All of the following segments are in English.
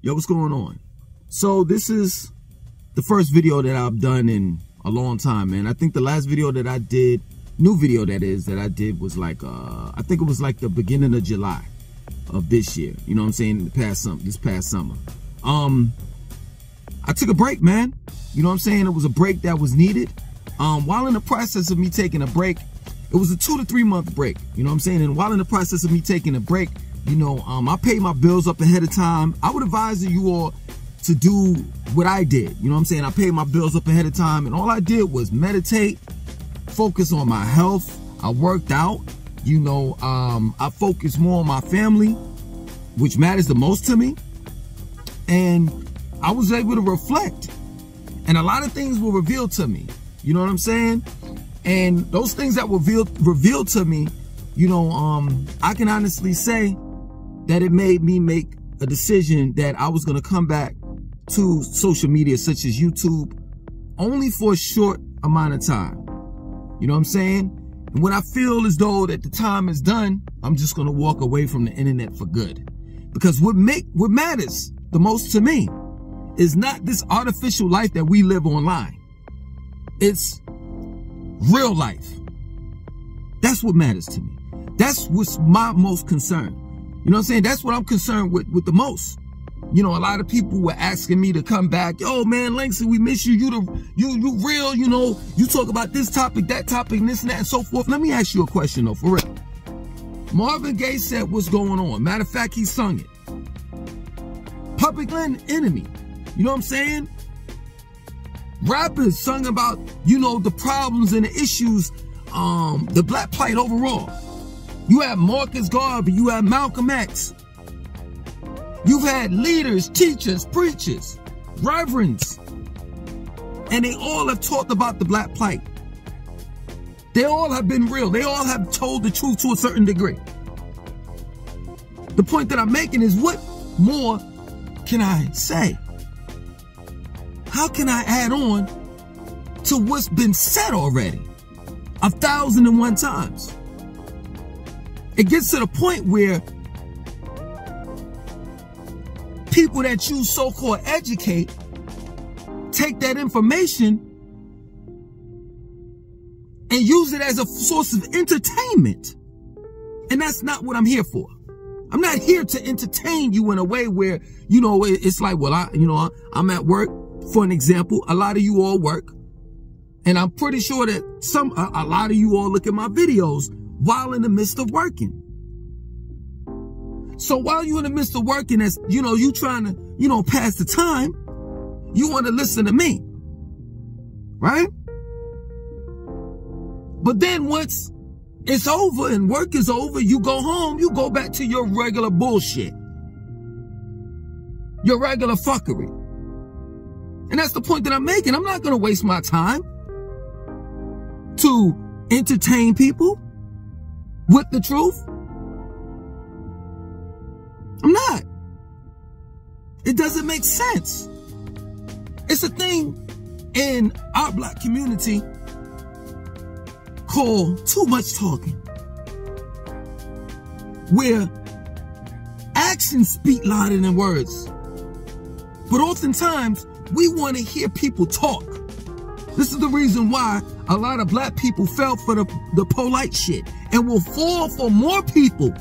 Yo, what's going on? So this is the first video that I've done in a long time, man. I think the last video that I did, new video that is, that I did was like, I think it was like the beginning of July of this year. You know what I'm saying? This past summer. I took a break, man. You know what I'm saying? It was a break that was needed. While in the process of me taking a break, it was a 2 to 3 month break. You know what I'm saying? And while in the process of me taking a break, you know, I paid my bills up ahead of time. I would advise you all to do what I did. You know what I'm saying? I paid my bills up ahead of time, and all I did was meditate, focus on my health. I worked out, you know, I focused more on my family, which matters the most to me. And I was able to reflect, and a lot of things were revealed to me. You know what I'm saying? And those things that were revealed to me, you know, I can honestly say that it made me make a decision that I was going to come back to social media such as YouTube only for a short amount of time. You know what I'm saying? And when I feel as though that the time is done, I'm just going to walk away from the internet for good. Because what matters the most to me is not this artificial life that we live online. It's real life. That's what matters to me. That's what's my most concern. You know what I'm saying? That's what I'm concerned with the most. You know, a lot of people were asking me to come back. Yo, man, Langston, we miss you. You real, you know, you talk about this topic, that topic, this and that, and so forth. Let me ask you a question, though, for real. Marvin Gaye said, what's going on? Matter of fact, he sung it. Public Enemy. You know what I'm saying? Rappers sung about, you know, the problems and the issues, the black plight overall. You have Marcus Garvey, you have Malcolm X. You've had leaders, teachers, preachers, reverends, and they all have talked about the black plight. They all have been real. They all have told the truth to a certain degree. The point that I'm making is, what more can I say? How can I add on to what's been said already 1,001 times? It gets to the point where people that you so-called educate take that information and use it as a source of entertainment. And that's not what I'm here for. I'm not here to entertain you in a way where, you know, it's like, well, I'm at work. For an example, a lot of you all work, and I'm pretty sure that a lot of you all look at my videos while in the midst of working. So while you're in the midst of working, as you know, you trying to, you know, pass the time, you want to listen to me, right? But then once it's over and work is over, you go home, you go back to your regular bullshit, your regular fuckery. And that's the point that I'm making. I'm not going to waste my time to entertain people with the truth. I'm not. It doesn't make sense. It's a thing in our black community called too much talking, where actions speak louder than words. But oftentimes, we want to hear people talk. This is the reason why a lot of black people fell for the polite shit and will fall for more people,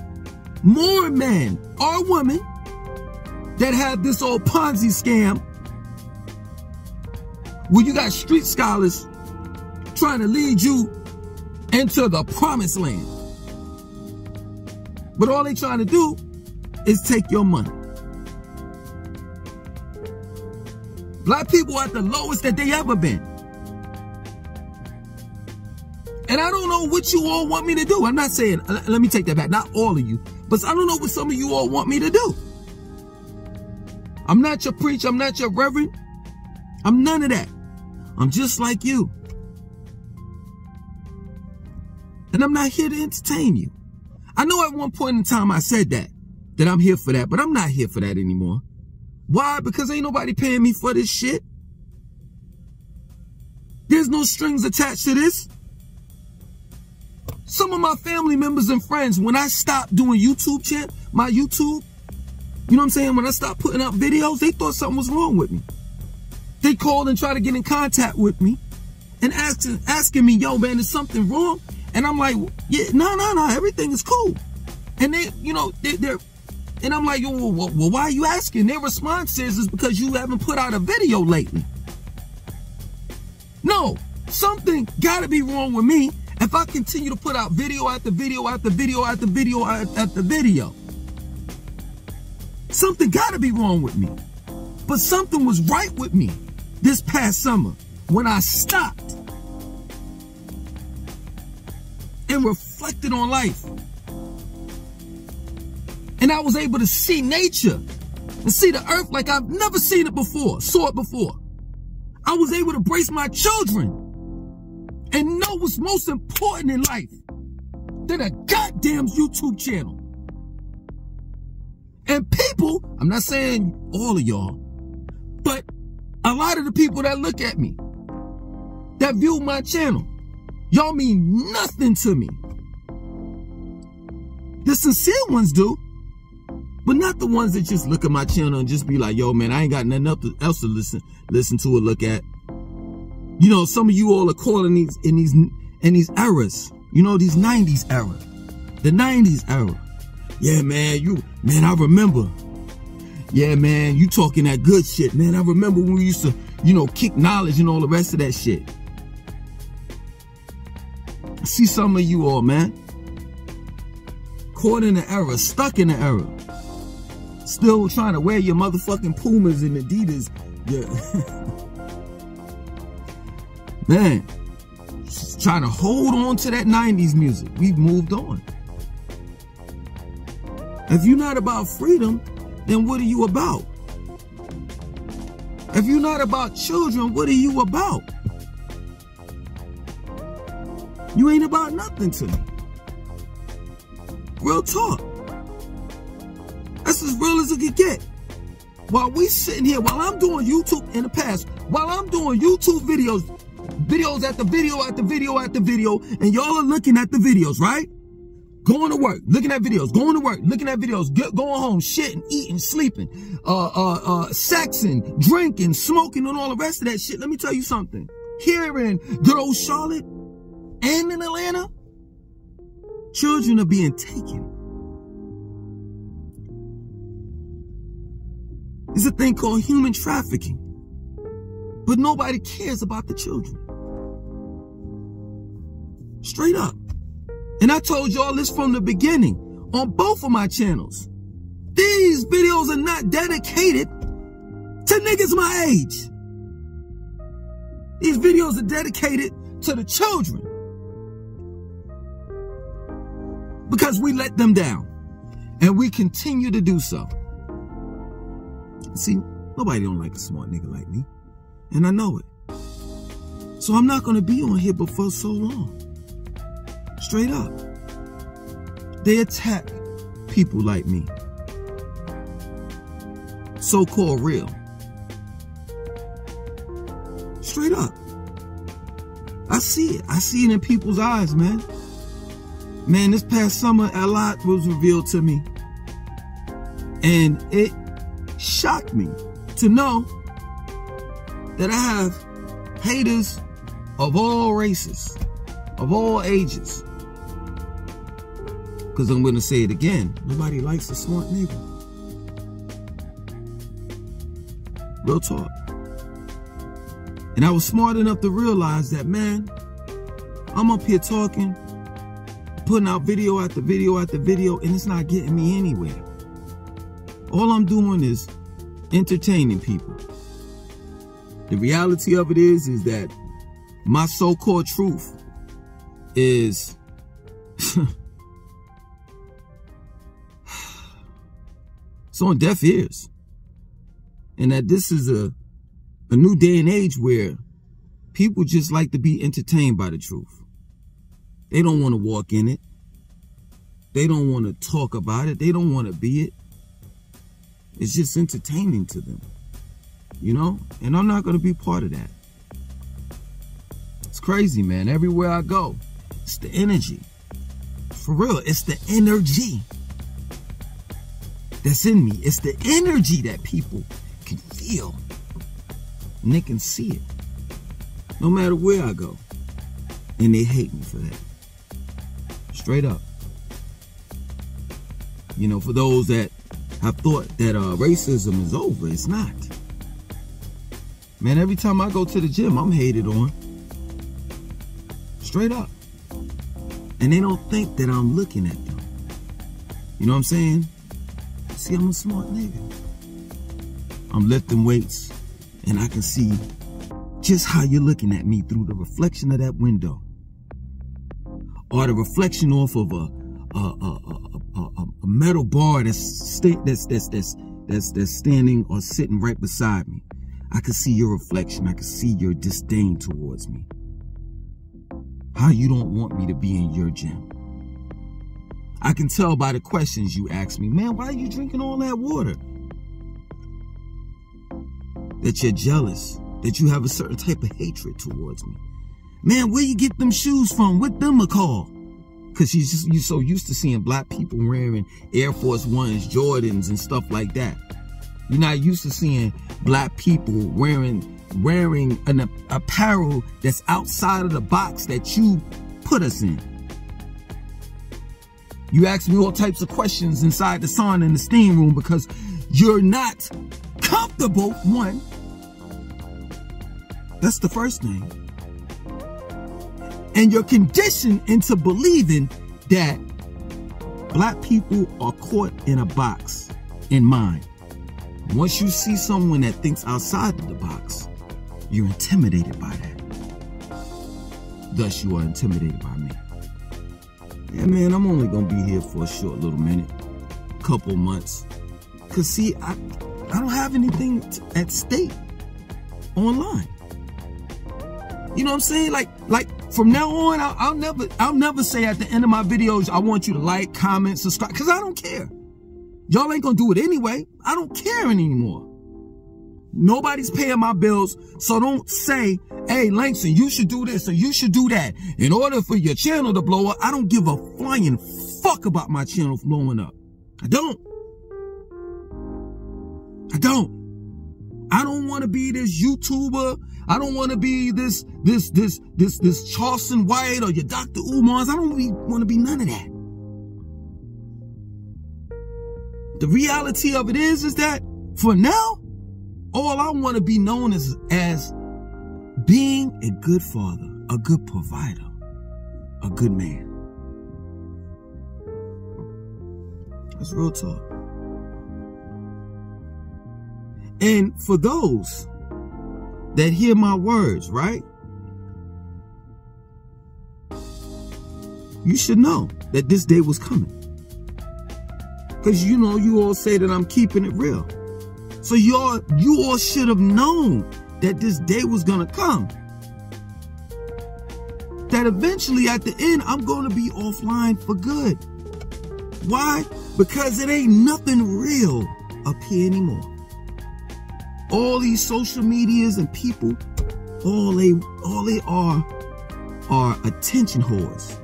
more men or women that have this old Ponzi scam where you got street scholars trying to lead you into the promised land. But all they trying to do is take your money. Black people are at the lowest that they ever been. And I don't know what you all want me to do. I'm not saying, let me take that back. Not all of you. But I don't know what some of you all want me to do. I'm not your preacher. I'm not your reverend. I'm none of that. I'm just like you. And I'm not here to entertain you. I know at one point in time I said that I'm here for that. But I'm not here for that anymore. Why? Because ain't nobody paying me for this shit. There's no strings attached to this. Some of my family members and friends, when I stopped doing my YouTube, You know what I'm saying? When I stopped putting out videos, they thought something was wrong with me. They called and tried to get in contact with me and asking me, yo, man, is something wrong? And I'm like, yeah, no, everything is cool. And they, you know, and I'm like, well, why are you asking? Their response is because you haven't put out a video lately. No, something gotta be wrong with me if I continue to put out video after video after video after video after video. Something gotta be wrong with me. But something was right with me this past summer when I stopped and reflected on life. And I was able to see nature and see the earth like I've never seen it before, saw it before. I was able to brace my children and know what's most important in life than a goddamn YouTube channel. And people, I'm not saying all of y'all, but a lot of the people that look at me, that view my channel, y'all mean nothing to me. The sincere ones do, but not the ones that just look at my channel and just be like, yo, man, I ain't got nothing else to listen to or look at. You know, some of you all are calling in these eras, you know, these 90s era, the 90s era. Yeah, man, I remember. Yeah, man, you talking that good shit, man. I remember when we used to, you know, kick knowledge and all the rest of that shit. I see some of you all, man, caught in the era, stuck in the era. Still trying to wear your motherfucking Pumas and Adidas. Yeah. Man, just trying to hold on to that 90s music. We've moved on. If you're not about freedom, then what are you about? If you're not about children, what are you about? You ain't about nothing to me. Real talk. That's as real as it could get. While we sitting here, while I'm doing YouTube in the past, while I'm doing YouTube videos after video after video after video, and y'all are looking at the videos, right? Going to work, looking at videos, going to work, looking at videos, going home, shitting, eating, sleeping, sexing, drinking, smoking, and all the rest of that shit. Let me tell you something. Here in good old Charlotte and in Atlanta, children are being taken. There's a thing called human trafficking. But nobody cares about the children. Straight up. And I told y'all this from the beginning on both of my channels. These videos are not dedicated to niggas my age. These videos are dedicated to the children. Because we let them down. And we continue to do so. See, nobody don't like a smart nigga like me. And I know it. So I'm not going to be on here for so long. Straight up. They attack people like me. So-called real. Straight up. I see it. I see it in people's eyes, man. Man, this past summer, a lot was revealed to me. And it shocked me to know that I have haters of all races, of all ages. Because I'm going to say it again. Nobody likes a smart nigga. Real talk. And I was smart enough to realize that, man, I'm up here talking, putting out video after video after video, and it's not getting me anywhere. All I'm doing is entertaining people. The reality of it is that my so-called truth is it's on deaf ears. And that this is a new day and age where people just like to be entertained by the truth. They don't want to walk in it. They don't want to talk about it. They don't want to be it. It's just entertaining to them, you know? And I'm not going to be part of that. It's crazy, man. Everywhere I go, it's the energy. For real, it's the energy that's in me. It's the energy that people can feel. And they can see it. No matter where I go. And they hate me for that. Straight up. You know, for those that have thought that racism is over, it's not. Man, every time I go to the gym, I'm hated on. Straight up. And they don't think that I'm looking at them. You know what I'm saying? See, I'm a smart nigga. I'm lifting weights, and I can see just how you're looking at me through the reflection of that window. Or the reflection off of a metal bar that's standing or sitting right beside me. I can see your reflection. I can see your disdain towards me. How you don't want me to be in your gym. I can tell by the questions you ask me, man, why are you drinking all that water? That you're jealous, that you have a certain type of hatred towards me. Man, where you get them shoes from? What them a call? Because you're so used to seeing black people wearing Air Force Ones, Jordans, and stuff like that. You're not used to seeing black people wearing an apparel that's outside of the box that you put us in. You ask me all types of questions inside the sauna and the steam room because you're not comfortable. One, that's the first thing. And you're conditioned into believing that black people are caught in a box in mind. Once you see someone that thinks outside of the box, you're intimidated by that. Thus, you are intimidated by me. Yeah, man, I'm only gonna be here for a short little minute, couple months. Cause see, I don't have anything at stake online. You know what I'm saying? Like from now on, I'll never say at the end of my videos, I want you to like, comment, subscribe, cause I don't care. Y'all ain't gonna do it anyway. I don't care anymore. Nobody's paying my bills, so don't say, hey, Langston, you should do this or you should do that. In order for your channel to blow up, I don't give a flying fuck about my channel blowing up. I don't. I don't want to be this YouTuber. I don't want to be this Charleston White or your Dr. Umars. I don't want to be none of that. The reality of it is that for now, all I want to be known as being a good father, a good provider, a good man. That's real talk. And for those that hear my words, right? You should know that this day was coming. Because you know, you all say that I'm keeping it real. So you all should have known that this day was gonna come. That eventually at the end, I'm gonna be offline for good. Why? Because it ain't nothing real up here anymore. All these social medias and people, all they are attention whores.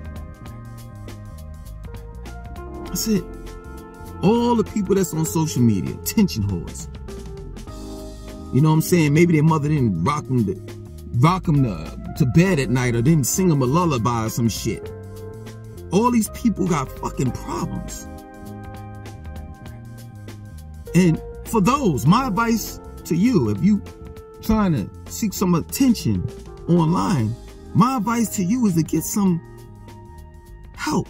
That's it. All the people that's on social media, attention whores. You know what I'm saying? Maybe their mother didn't rock them to bed at night or didn't sing them a lullaby or some shit. All these people got fucking problems. And for those, my advice to you, if you trying to seek some attention online, my advice to you is to get some help.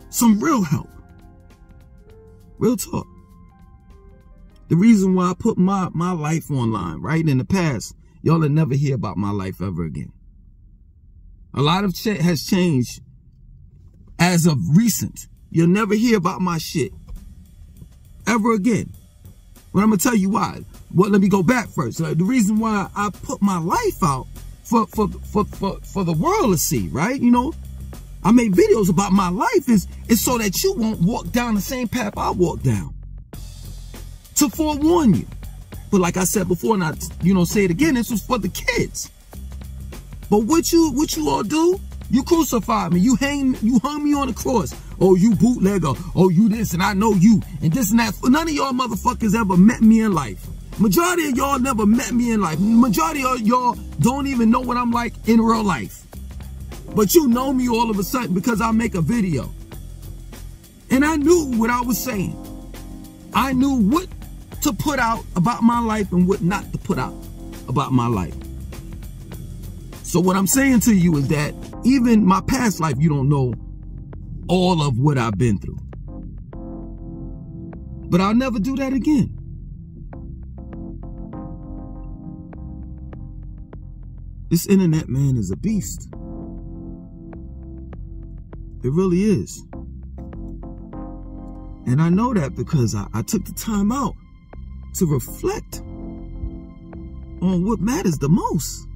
Some real help. Real talk. The reason why I put my life online, right? In the past, y'all will never hear about my life ever again. A lot of shit has changed as of recent. You'll never hear about my shit ever again. But I'm going to tell you why. Well, let me go back first. The reason why I put my life out for the world to see, right? You know, I make videos about my life is so that you won't walk down the same path I walk down. To forewarn you. But like I said before, and I say it again, this was for the kids. But what you all do, you crucified me. You hung me on the cross. oh, you bootlegger, oh, you this, and I know you, and this and that. None of y'all motherfuckers ever met me in life. Majority of y'all never met me in life. Majority of y'all don't even know what I'm like in real life. But you know me all of a sudden because I make a video. And I knew what I was saying. I knew what to put out about my life and what not to put out about my life. So what I'm saying to you is that even my past life, you don't know all of what I've been through. But I'll never do that again. This internet, man, is a beast. It really is. And I know that because I took the time out to reflect on what matters the most.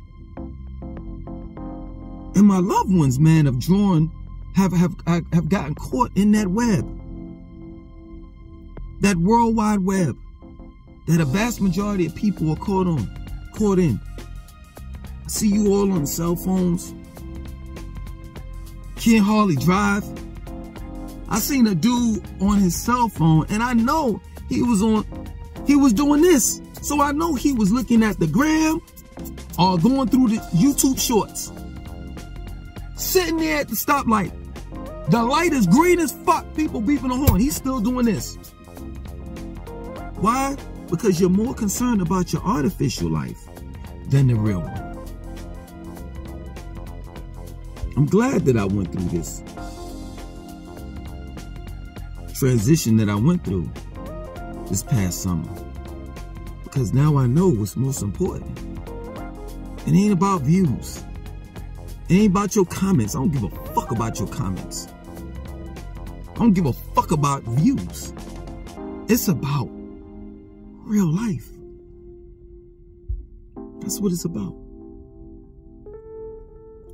And my loved ones, man, have gotten caught in that web. That World Wide Web that a vast majority of people are caught in. I see you all on cell phones. Can't hardly drive. I seen a dude on his cell phone and I know he was doing this. So I know he was looking at the gram or going through the YouTube shorts. Sitting there at the stoplight. The light is green as fuck. People beeping the horn. He's still doing this. Why? Because you're more concerned about your artificial life than the real one. I'm glad that I went through this transition that I went through this past summer. Because now I know what's most important. It ain't about views. It ain't about your comments. I don't give a fuck about your comments. I don't give a fuck about views. It's about real life. That's what it's about.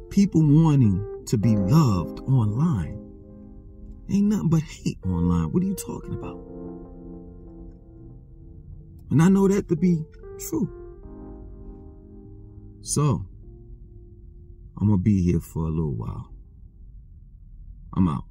People wanting to be loved online. Ain't nothing but hate online. What are you talking about? And I know that to be true. So, I'm gonna be here for a little while. I'm out.